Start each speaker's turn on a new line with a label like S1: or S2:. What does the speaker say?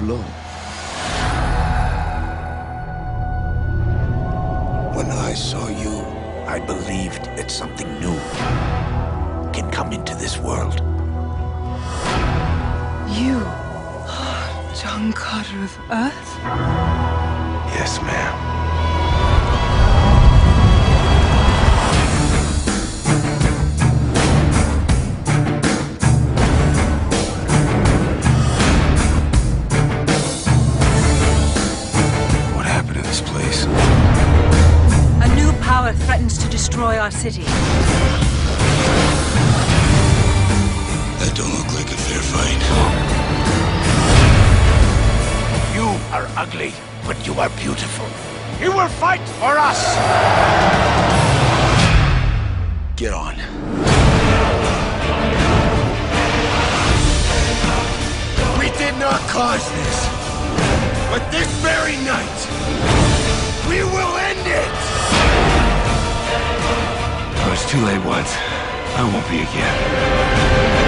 S1: blow. When I saw you, I believed that something new can come into this world.
S2: You are John Carter of Earth?
S1: Yes, ma'am. What happened to this place?
S2: A new power threatens to destroy our city.
S1: That don't look like a fair fight. You are ugly, but you are beautiful. You will fight for us! Get on. We did not cause this, but this very night, we will end it! I was too late once. I won't be again.